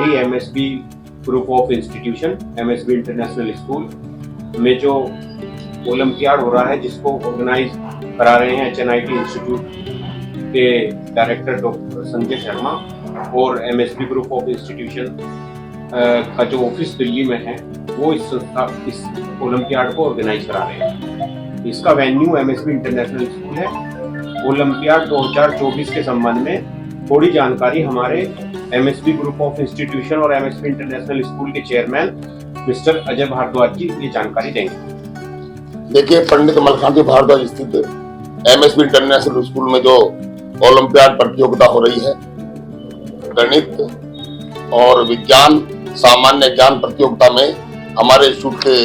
वही MSB group of institution, MSB international school में जो ओलंपियाड हो रहा है, जिसको ऑर्गेनाइज करा रहे हैं एचएनआईटी इंस्टीट्यूट के डायरेक्टर डॉक्टर संजय शर्मा और एमएसबी ग्रुप ऑफ इंस्टीट्यूशन का जो ऑफिस दिल्ली में है, वो इस ओलंपियाड को ऑर्गेनाइज करा रहे हैं। इसका वेन्यू एमएसबी इंटरनेशनल स्कूल है। ओलंपियाड 2024 के संबंध में थोड़ी जानकारी हमारे एमएसबी ग्रुप ऑफ इंस्टीट्यूशन और एमएसबी इंटरनेशनल स्कूल के चेयरमैन मिस्टर अजय भारद्वाज जी ये जानकारी देंगे। देखिए, पंडित मलकांति भारद्वाज स्थित एमएसबी इंटरनेशनल स्कूल में जो ओलंपियाड प्रतियोगिता हो रही है, गणित और विज्ञान सामान्य ज्ञान प्रतियोगिता में हमारे इंस्टीट्यूट के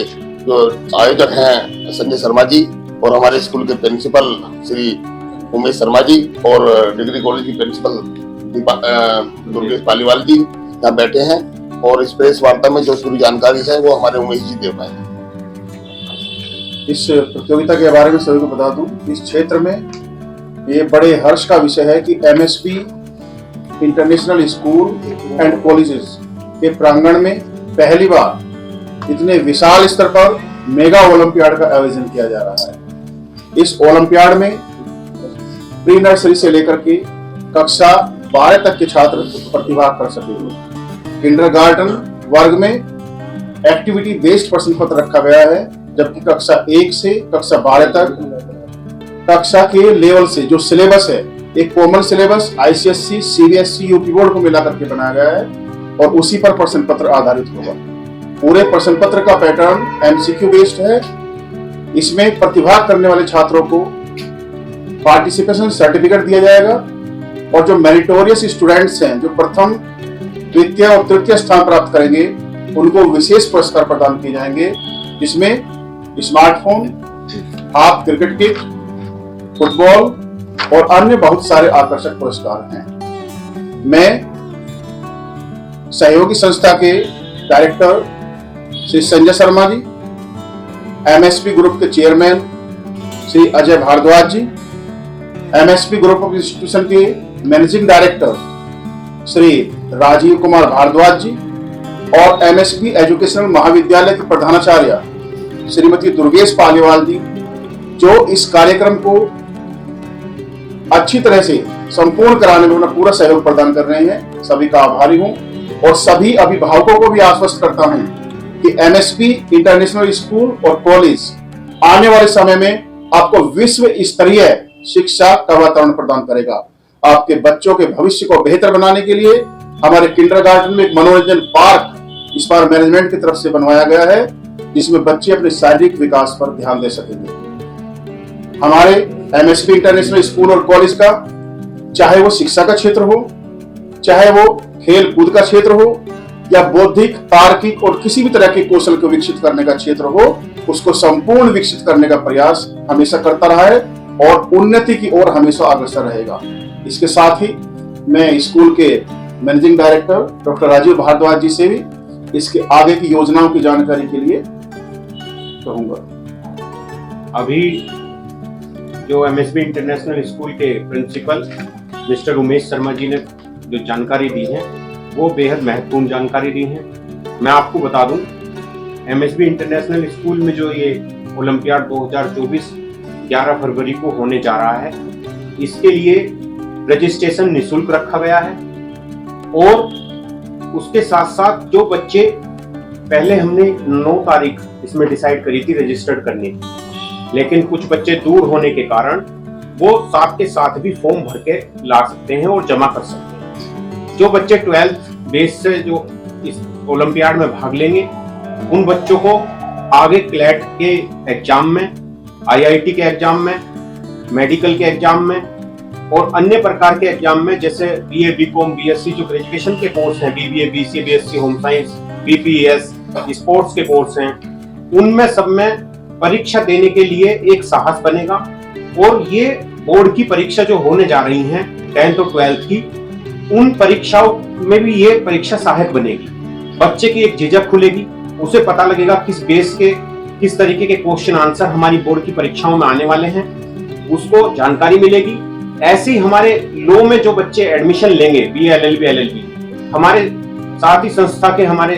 जो आयोजक हैं संजय शर्मा जी और हमारे स्कूल के प्रिंसिपल श्री उमेश शर्मा जी और डिग्री कॉलेज की प्रिंसिपल दुर्गेश पालीवाल जी यहाँ बैठे हैं और इस प्रेस वार्ता में जो पूरी जानकारी है वो हमारे उमेश जी दे पाए। इस प्रतियोगिता के बारे में सभी को बता दूं, इस क्षेत्र में ये बड़े हर्ष का विषय है कि MSB international school and colleges के प्रांगण में पहली बार इतने विशाल स्तर पर मेगा ओलंपियाड का आयोजन किया जा रहा है। इस ओलंपियाड में प्री नर्सरी से लेकर के कक्षा 12 तक के छात्र प्रतिभाग कर सकेंगे। किंडरगार्टन वर्ग में एक्टिविटी बेस्ड प्रश्न पत्र रखा गया है, जबकि कक्षा 1 से कक्षा 12 तक कक्षा के लेवल से जो सिलेबस है, एक common syllabus ICSE CBSE UP board को मिलाकर के बनाया गया है और उसी पर प्रश्न पत्र आधारित होगा। पूरे प्रश्न पत्र का पैटर्न एमसीक्यू बेस्ड है। इसमें प्रतिभाग करने वाले छात्रों को पार्टिसिपेशन सर्टिफिकेट दिया जाएगा और जो मेरिटोरियस स्टूडेंट्स हैं, जो प्रथम द्वितीय और तृतीय स्थान प्राप्त करेंगे, उनको विशेष पुरस्कार प्रदान किए जाएंगे, जिसमें smartphone, half cricket kit, football और अन्य बहुत सारे आकर्षक पुरस्कार हैं। मैं सहयोगी संस्था के director Shri Sanjay Sharma ji, MSB group के chairman Shri Ajay Bhardwaj ji, MSB group of institution के मैनेजिंग डायरेक्टर श्री राजीव कुमार भारद्वाज जी और एमएसबी एजुकेशनल महाविद्यालय के प्रधानाचार्य श्रीमती दुर्गेश पालीवाल जी, जो इस कार्यक्रम को अच्छी तरह से संपूर्ण कराने में अपना पूरा सहयोग प्रदान कर रहे हैं, सभी का आभारी हूं और सभी अभिभावकों को भी आश्वस्त करता हूं कि एमएसबी इंटरनेशनल स्कूल और कॉलेज आने वाले समय में आपको विश्व स्तरीय शिक्षा का वातावरण प्रदान करेगा। आपके बच्चों के भविष्य को बेहतर बनाने के लिए हमारे किंडरगार्टन में एक मनोरंजन पार्क इस बार मैनेजमेंट की तरफ से बनवाया गया है, जिसमें बच्चे अपने शारीरिक विकास पर ध्यान दे सकेंगे। हमारे एमएसबी इंटरनेशनल स्कूल और कॉलेज का चाहे वो शिक्षा का क्षेत्र हो, चाहे वो खेल कूद का क्षेत्र हो या बौद्धिक, तार्किक और किसी भी तरह के कौशल को विकसित करने का क्षेत्र हो, उसको संपूर्ण विकसित करने का प्रयास हमेशा करता रहा है और उन्नति की ओर हमेशा अग्रसर रहेगा। इसके साथ ही मैं स्कूल के managing director doctor Rajiv Bhardwaj ji से भी इसके आगे की योजनाओं की जानकारी के लिए कहूंगा। अभी जो एमएसबी इंटरनेशनल स्कूल के प्रिंसिपल मिस्टर उमेश शर्मा जी ने जो जानकारी दी है, वो बेहद महत्वपूर्ण जानकारी दी है। मैं आपको बता दूं, एमएसबी इंटरनेशनल स्कूल में जो ये ओलंपियाड 2024 11 फरवरी को होने जा रहा है, इसके लिए रजिस्ट्रेशन निःशुल्क रखा गया है और उसके साथ साथ जो बच्चे पहले हमने 9 तारीख इसमें डिसाइड करी थी रजिस्टर्ड करने की, लेकिन कुछ बच्चे दूर होने के कारण वो साथ के साथ भी फॉर्म भर के ला सकते हैं और जमा कर सकते हैं। जो बच्चे 12th बेस से जो इस ओलंपियाड में भाग लेंगे, उन बच्चों को आगे क्लैट के एग्जाम में, आईआईटी के एग्जाम में, मेडिकल के एग्जाम में और अन्य प्रकार के एग्जाम में, जैसे बीए, बीकॉम, बीएससी जो ग्रेजुएशन के कोर्स हैं, BBA, BCA, BSc, home science, BPS, sports के कोर्स हैं, उनमें सब में परीक्षा देने के लिए एक साहस बनेगा। और ये बोर्ड की परीक्षा जो होने जा रही हैं 10th और 12th की, उन परीक्षाओं में भी ये परीक्षा सहायक बनेगी। बच्चे की एक झिझक खुलेगी, उसे पता लगेगा किस बेस के, किस तरीके के क्वेश्चन आंसर हमारी बोर्ड की परीक्षाओं में आने वाले हैं, उसको जानकारी मिलेगी। ऐसे ही हमारे लॉ में जो बच्चे एडमिशन लेंगे, बीए, एलएलबी, हमारे साथ ही संस्था के हमारे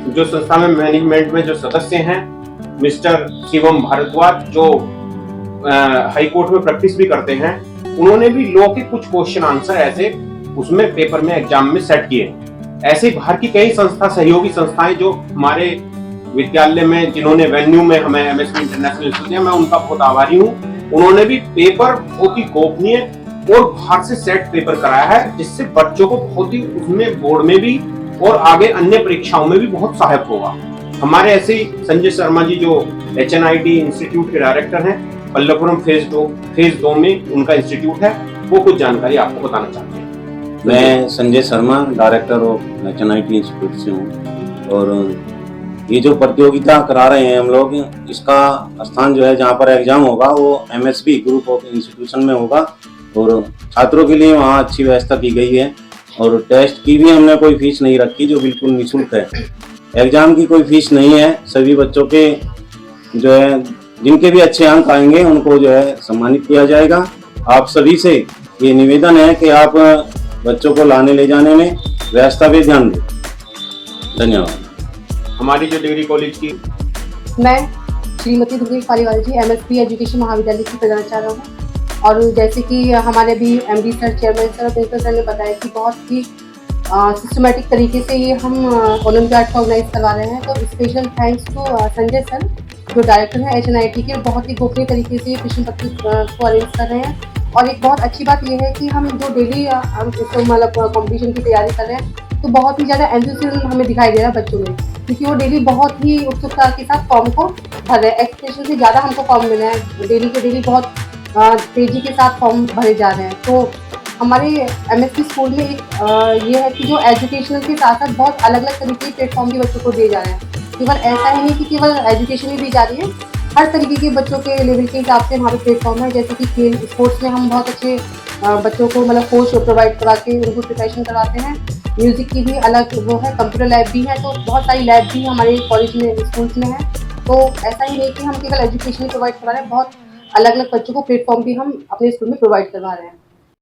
जो संस्था में मैनेजमेंट में जो सदस्य हैं, मिस्टर शिवम भारद्वाज जो हाई कोर्ट में प्रैक्टिस भी करते हैं, उन्होंने भी लॉ के कुछ क्वेश्चन आंसर ऐसे उसमें पेपर में एग्जाम में सेट किए। ऐसे बाहर की कई संस्था, सहयोगी संस्थाएं जो हमारे विद्यालय में, जिन्होंने वेन्यू में हमें एमएसबी इंटरनेशनल स्कूल दिया, मैं उनका बहुत आभारी हूँ। उन्होंने भी पेपर बहुत ही गोपनीय और बाहर से सेट पेपर कराया है, जिससे बच्चों को बहुत ही उसमें बोर्ड में भी और आगे अन्य परीक्षाओं में भी बहुत सहायक होगा। हमारे ऐसे ही संजय शर्मा जी जो HNIT इंस्टीट्यूट के डायरेक्टर हैं, पल्लवपुरम फेज 2 में उनका इंस्टीट्यूट है, वो कुछ जानकारी आपको बताना चाहते हैं। मैं Sanjay Sharma, director of HNIT institute से हूँ। और ये जो प्रतियोगिता करा रहे हैं हम लोग, इसका स्थान जो है जहाँ पर एग्जाम होगा वो MSB ग्रुप ऑफ इंस्टीट्यूशन में होगा और छात्रों के लिए वहाँ अच्छी व्यवस्था की गई है। और टेस्ट की भी हमने कोई फीस नहीं रखी, जो बिल्कुल निःशुल्क है। एग्जाम की कोई फीस नहीं है। सभी बच्चों के जो है, जिनके भी अच्छे अंक आएंगे उनको जो है सम्मानित किया जाएगा। आप सभी से ये निवेदन है कि आप बच्चों को लाने ले जाने में व्यवस्था पे ध्यान दें। धन्यवाद। हमारी जो डिग्री कॉलेज की, मैं श्रीमती दुर्गेश पालीवाल जी MSB एजुकेशन महाविद्यालय की प्रधानाचार्य हूँ। और जैसे कि हमारे भी MD सर, चेयरमैन सर और प्रिंसिपल सर ने बताया कि बहुत ही सिस्टमेटिक तरीके से ये हम ओलंपियाड को ऑर्गेनाइज करवा रहे हैं। तो special thanks to Sanjay sir जो डायरेक्टर हैं HNIT के, बहुत ही गोपनीय तरीके से प्रश्न पत्र को अरेंज कर रहे हैं। और एक बहुत अच्छी बात यह है कि हम जो डेली हम मतलब कॉम्पिटिशन की तैयारी कर रहे हैं, तो बहुत ही ज़्यादा एंथुसियाज्म हमें दिखाई दे रहा है बच्चों में, क्योंकि वो डेली बहुत ही उत्सुकता के साथ फॉर्म को भर रहे हैं। एक्सपेक्टेशन से ज़्यादा हमको फॉर्म मिल रहे हैं, डेली के डेली बहुत तेज़ी के साथ फॉर्म भरे जा रहे हैं। तो हमारे MSB स्कूल में एक ये है कि जो एजुकेशनल के साथ साथ बहुत अलग अलग तरीके के प्लेटफॉर्म भी बच्चों को दिए जा रहे हैं। केवल ऐसा ही नहीं कि केवल एजुकेशन ही दी जा रही है, हर तरीके के बच्चों के लेवल के हिसाब से हमारे प्लेटफॉर्म है। जैसे कि खेल स्पोर्ट्स में हम बहुत अच्छे बच्चों को मतलब कोच प्रोवाइड करा के उनको प्रिपरेशन करवाते हैं। म्यूज़िक की भी अलग वो है, कंप्यूटर लैब भी है, तो बहुत सारी लैब भी हमारे कॉलेज में, स्कूल्स में है। तो ऐसा ही नहीं कि हम केवल एजुकेशन प्रोवाइड करा रहे हैं, बहुत अलग अलग बच्चों को प्लेटफॉर्म भी हम अपने स्कूल में प्रोवाइड करवा रहे हैं।